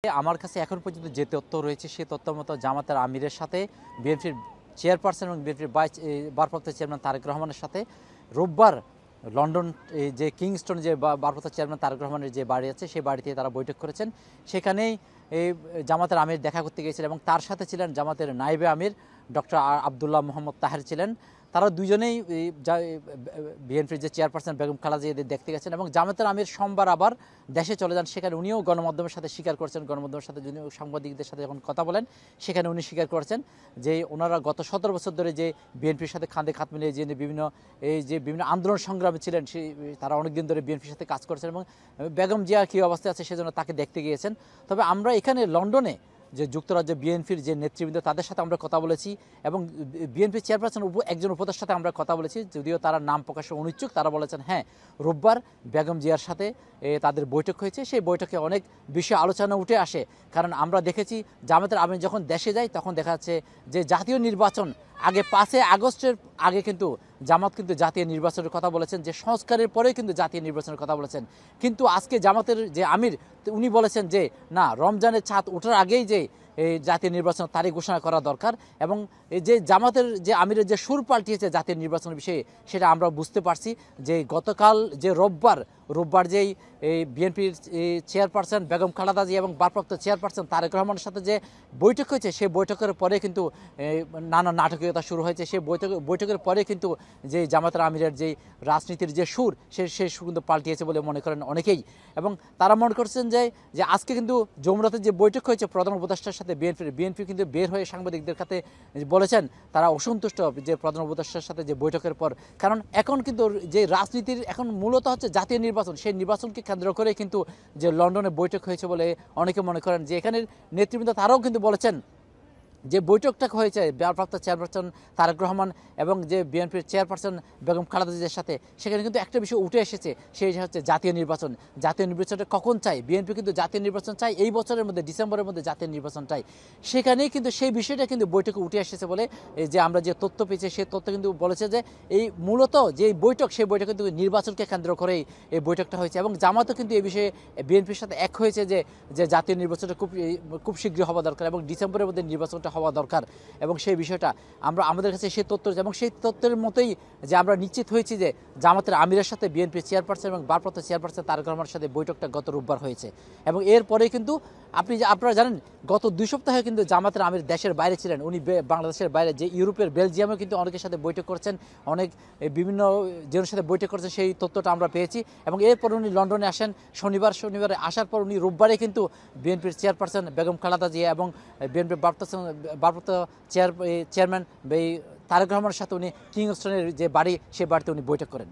আমার কাছে এখন পর্যন্ত যে তথ্য রয়েছে সেই তথ্য মতো জামাতের আমিরের সাথে বিএনপির চেয়ারপারসন এবং বিএনপির ভারপ্রাপ্ত চেয়ারম্যান তারেক রহমানের সাথে রোববার লন্ডন যে কিংস্টন যে ভারপ্রাপ্ত চেয়ারম্যান তারেক রহমানের যে বাড়ি আছে সেই বাড়িতে তারা বৈঠক করেছেন। সেখানেই এই জামাতের আমির দেখা করতে গিয়েছিলেন এবং তার সাথে ছিলেন জামাতের নায়েবে আমির ডক্টর আব্দুল্লাহ মোহাম্মদ তাহের ছিলেন। তারা দুজনেই বিএনপির যে চেয়ারপারসন বেগম খালেদা জিয়াদের দেখতে গেছেন এবং জামাতের আমির সোমবার আবার দেশে চলে যান। সেখানে উনিও গণমাধ্যমের সাথে স্বীকার করেছেন, গণমাধ্যমের সাথে সাংবাদিকদের সাথে যখন কথা বলেন সেখানে উনি স্বীকার করেছেন যে ওনারা গত 17 বছর ধরে যে বিএনপির সাথে খান্দে খাত মিলিয়ে যে বিভিন্ন আন্দোলন সংগ্রামে ছিলেন তারা অনেকদিন ধরে বিএনপির সাথে কাজ করেছেন এবং বেগম জিয়া কী অবস্থায় আছে সেজন্য তাকে দেখতে গিয়েছেন। তবে আমরা এখানে লন্ডনে যে যুক্তরাজ্য বিএনপির যে নেতৃবৃন্দ তাদের সাথে আমরা কথা বলেছি এবং বিএনপি চেয়ারপারসন একজন উপদেষ্টার সাথে আমরা কথা বলেছি, যদিও তারা নাম প্রকাশে অনিচ্ছুক। তারা বলেছেন হ্যাঁ, রোববার বেগম জিয়ার সাথে তাদের বৈঠক হয়েছে, সেই বৈঠকে অনেক বিষয় আলোচনা উঠে আসে। কারণ আমরা দেখেছি জামাতের আমির যখন দেশে যায় তখন দেখা যাচ্ছে যে জাতীয় নির্বাচন আগে 5 আগস্টের আগে কিন্তু জামাত কিন্তু জাতীয় নির্বাচনের কথা বলেছেন, যে সংস্কারের পরেই কিন্তু জাতীয় নির্বাচনের কথা বলেছেন। কিন্তু আজকে জামাতের যে আমির উনি বলেছেন যে না, রমজানের ছাদ ওঠার আগেই যে এই জাতীয় নির্বাচনের তারিখ ঘোষণা করা দরকার। এবং এই যে জামাতের যে আমিরের যে সুর পাল্টিয়েছে জাতীয় নির্বাচনের বিষয়ে সেটা আমরা বুঝতে পারছি যে গতকাল যে রোববার যেই এই বিএনপির চেয়ারপারসন বেগম খালেদা জিয়া এবং ভারপ্রাপ্ত চেয়ারপারসন তারেক রহমানের সাথে যে বৈঠক হয়েছে সেই বৈঠকের পরে কিন্তু নানা নাটকীয়তা শুরু হয়েছে। সেই বৈঠকের পরে কিন্তু যে জামাতের আমিরের যে রাজনীতির যে সুর সেই সুর কিন্তু পাল্টিয়েছে বলে মনে করেন অনেকেই। এবং তারা মনে করছেন যে আজকে কিন্তু যমুনাতে যে বৈঠক হয়েছে প্রধান উপদেষ্টার সাথে বিএনপি কিন্তু বের হয়ে সাংবাদিকদের কাছে বলেছেন তারা অসন্তুষ্ট যে প্রধান উপদেষ্টার সাথে যে বৈঠকের পর। কারণ এখন কিন্তু যে রাজনীতির এখন মূলত হচ্ছে জাতীয় নির্বাচন, সেই নির্বাচনকে কেন্দ্র করে কিন্তু যে লন্ডনে বৈঠক হয়েছে বলে অনেকে মনে করেন। যে এখানের নেতৃবৃন্দ তারাও কিন্তু বলেছেন যে বৈঠকটা হয়েছে ভারপ্রাপ্ত চেয়ারপারসন তারেক রহমান এবং যে বিএনপির চেয়ারপারসন বেগম খালেদা জিয়ার সাথে, সেখানে কিন্তু একটা বিষয় উঠে এসেছে, সেই হচ্ছে জাতীয় নির্বাচন। জাতীয় নির্বাচনটা কখন চাই? বিএনপি কিন্তু জাতীয় নির্বাচন চাই এই বছরের মধ্যে, ডিসেম্বরের মধ্যে জাতীয় নির্বাচন চাই। সেখানেই কিন্তু সেই বিষয়টা কিন্তু বৈঠকে উঠে এসেছে বলে যে আমরা যে তথ্য পেয়েছি সেই তথ্য কিন্তু বলেছে যে এই মূলত যে বৈঠক সেই বৈঠক কিন্তু নির্বাচনকে কেন্দ্র করেই এই বৈঠকটা হয়েছে। এবং জামাতও কিন্তু এই বিষয়ে বিএনপির সাথে এক হয়েছে যে জাতীয় নির্বাচনটা খুব শীঘ্রই হওয়া দরকার এবং ডিসেম্বরের মধ্যে নির্বাচনটা হওয়া দরকার। এবং সেই বিষয়টা আমাদের কাছে সেই তথ্য এবং সেই তথ্যের মতোই যে আমরা নিশ্চিত হয়েছি যে জামাতের আমিরের সাথে বিএনপি চেয়ারপারসন এবং ভারপ্রাপ্ত চেয়ারপারসন তারেক রহমানের সাথে বৈঠকটা গত রোববার হয়েছে। এবং এরপরে কিন্তু আপনারা জানেন গত 2 সপ্তাহে কিন্তু জামাতের আমির দেশের বাইরে ছিলেন। উনি বাংলাদেশের বাইরে যে ইউরোপের বেলজিয়ামে কিন্তু অনেকের সাথে বৈঠক করেছেন, অনেক বিভিন্ন জনের সাথে বৈঠক করেছেন, সেই তথ্যটা আমরা পেয়েছি। এবং এরপর উনি লন্ডনে আসেন শনিবারে আসার পর উনি রোববারে কিন্তু বিএনপির চেয়ারপারসন বেগম খালেদা জিয়া এবং বিএনপির ভারপ্রাপ্ত চেয়ারম্যান তারেক রহমানের সাথে উনি কিংস্টনের যে বাড়ি সেই বাড়িতে উনি বৈঠক করেন।